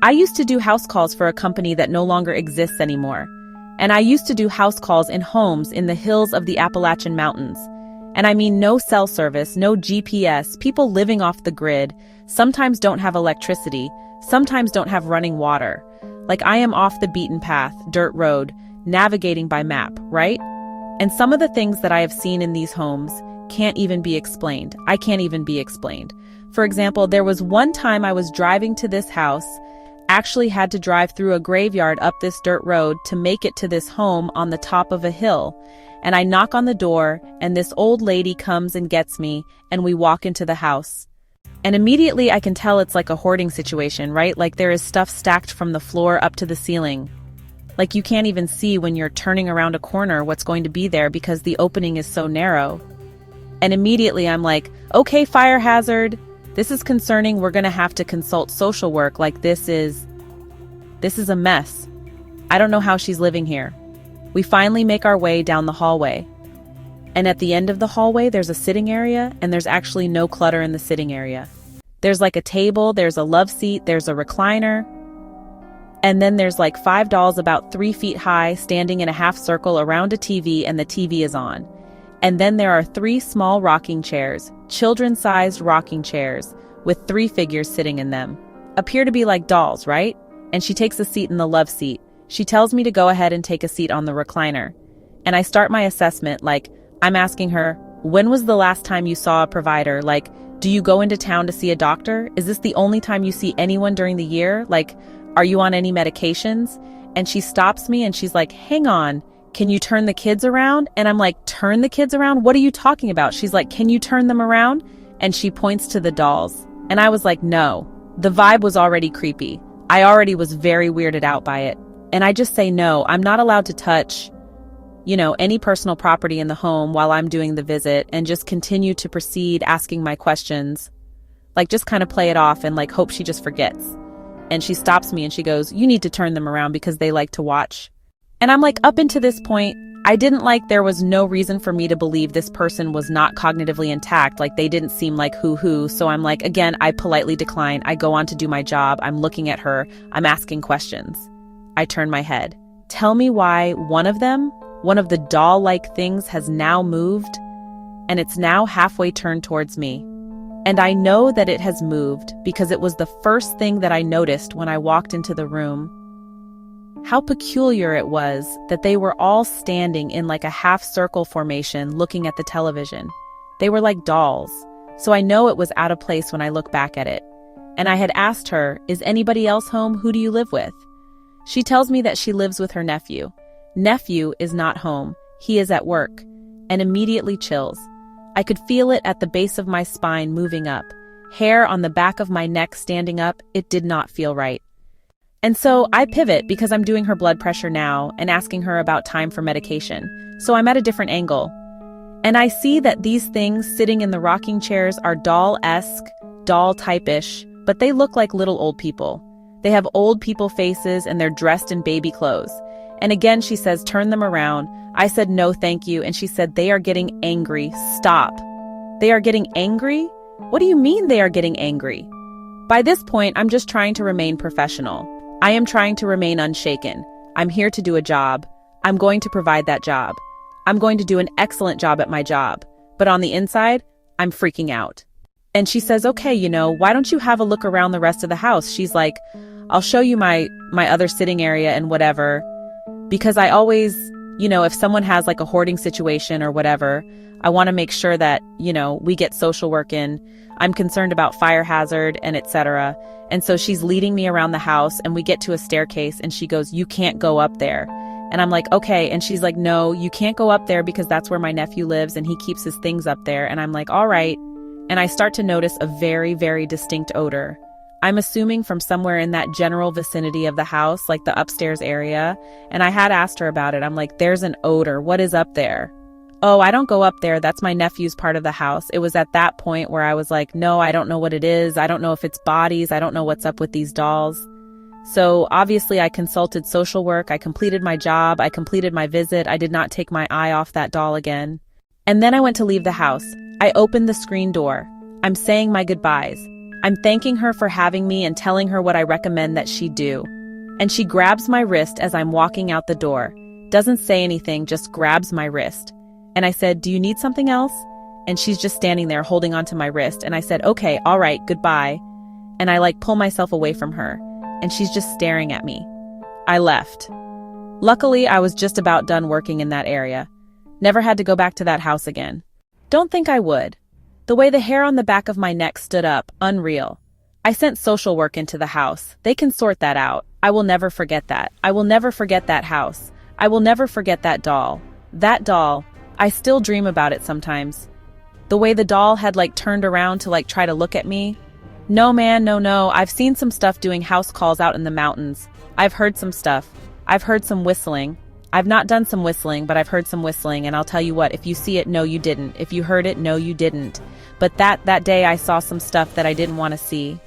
I used to do house calls for a company that no longer exists anymore. And I used to do house calls in homes in the hills of the Appalachian Mountains. And I mean no cell service, no GPS, people living off the grid, sometimes don't have electricity, sometimes don't have running water. Like I am off the beaten path, dirt road, navigating by map, right? And some of the things that I have seen in these homes can't even be explained. I can't even be explained. For example, there was one time I was driving to this house, actually had to drive through a graveyard up this dirt road to make it to this home on the top of a hill. And I knock on the door, and this old lady comes and gets me, and we walk into the house. And immediately I can tell it's like a hoarding situation, right? Like there is stuff stacked from the floor up to the ceiling. Like you can't even see when you're turning around a corner what's going to be there because the opening is so narrow. And immediately I'm like, okay, fire hazard. This is concerning. We're going to have to consult social work. Like this is a mess. I don't know how she's living here. We finally make our way down the hallway. And at the end of the hallway, there's a sitting area, and there's actually no clutter in the sitting area. There's like a table, there's a love seat, there's a recliner. And then there's like 5 dolls about 3 feet high standing in a half circle around a TV, and the TV is on. And then there are 3 small rocking chairs, children-sized rocking chairs, with 3 figures sitting in them. Appear to be like dolls, right? And she takes a seat in the love seat. She tells me to go ahead and take a seat on the recliner. And I start my assessment, like, I'm asking her, when was the last time you saw a provider? Like, do you go into town to see a doctor? Is this the only time you see anyone during the year? Like, are you on any medications? And she stops me and she's like, hang on. Can you turn the kids around? And I'm like, turn the kids around? What are you talking about? She's like, can you turn them around? And she points to the dolls. And I was like, no. The vibe was already creepy. I already was very weirded out by it. And I just say, no, I'm not allowed to touch, any personal property in the home while I'm doing the visit, and just continue to proceed asking my questions. Like just kind of play it off and like hope she just forgets. And she stops me and she goes, you need to turn them around because they like to watch. And I'm like, up until this point, there was no reason for me to believe this person was not cognitively intact. Like they didn't seem like hoo-hoo. So I'm like, again, I politely decline. I go on to do my job. I'm looking at her. I'm asking questions. I turn my head. Tell me why one of the doll-like things has now moved, and it's now halfway turned towards me. And I know that it has moved because it was the first thing that I noticed when I walked into the room. How peculiar it was that they were all standing in like a half-circle formation looking at the television. They were like dolls, so I know it was out of place when I look back at it. And I had asked her, is anybody else home? Who do you live with? She tells me that she lives with her nephew. Nephew is not home. He is at work. And immediately chills. I could feel it at the base of my spine moving up. Hair on the back of my neck standing up. It did not feel right. And so I pivot because I'm doing her blood pressure now and asking her about time for medication. So I'm at a different angle. And I see that these things sitting in the rocking chairs are doll-esque, doll-type-ish, but they look like little old people. They have old people faces and they're dressed in baby clothes. And again, she says, turn them around. I said, no, thank you. And she said, they are getting angry. Stop. They are getting angry? What do you mean they are getting angry? By this point, I'm just trying to remain professional. I am trying to remain unshaken. I'm here to do a job. I'm going to provide that job. I'm going to do an excellent job at my job. But on the inside, I'm freaking out. And she says, okay, why don't you have a look around the rest of the house? She's like, I'll show you my other sitting area and whatever. Because I always, if someone has like a hoarding situation or whatever, I want to make sure that, we get social work in. I'm concerned about fire hazard and etc. And so she's leading me around the house and we get to a staircase and she goes, you can't go up there. And I'm like, okay. And she's like, no, you can't go up there because that's where my nephew lives and he keeps his things up there. And I'm like, all right. And I start to notice a very, very distinct odor. I'm assuming from somewhere in that general vicinity of the house, like the upstairs area. And I had asked her about it. I'm like, there's an odor. What is up there? Oh, I don't go up there. That's my nephew's part of the house. It was at that point where I was like, no, I don't know what it is. I don't know if it's bodies. I don't know what's up with these dolls. So obviously I consulted social work. I completed my job. I completed my visit. I did not take my eye off that doll again. And then I went to leave the house. I opened the screen door. I'm saying my goodbyes. I'm thanking her for having me and telling her what I recommend that she do. And she grabs my wrist as I'm walking out the door. Doesn't say anything, just grabs my wrist. And I said, "Do you need something else?" And she's just standing there holding onto my wrist. And I said, "Okay, all right, goodbye." And I pull myself away from her. And she's just staring at me. I left. Luckily, I was just about done working in that area. Never had to go back to that house again. Don't think I would. The way the hair on the back of my neck stood up, unreal. I sent social work into the house. They can sort that out. I will never forget that. I will never forget that house. I will never forget that doll. That doll, I still dream about it sometimes. The way the doll had turned around to try to look at me. No man, no. I've seen some stuff doing house calls out in the mountains. I've heard some stuff. I've heard some whistling. I've not done some whistling, but I've heard some whistling, and I'll tell you what, if you see it, no you didn't. If you heard it, no you didn't. But that day I saw some stuff that I didn't want to see.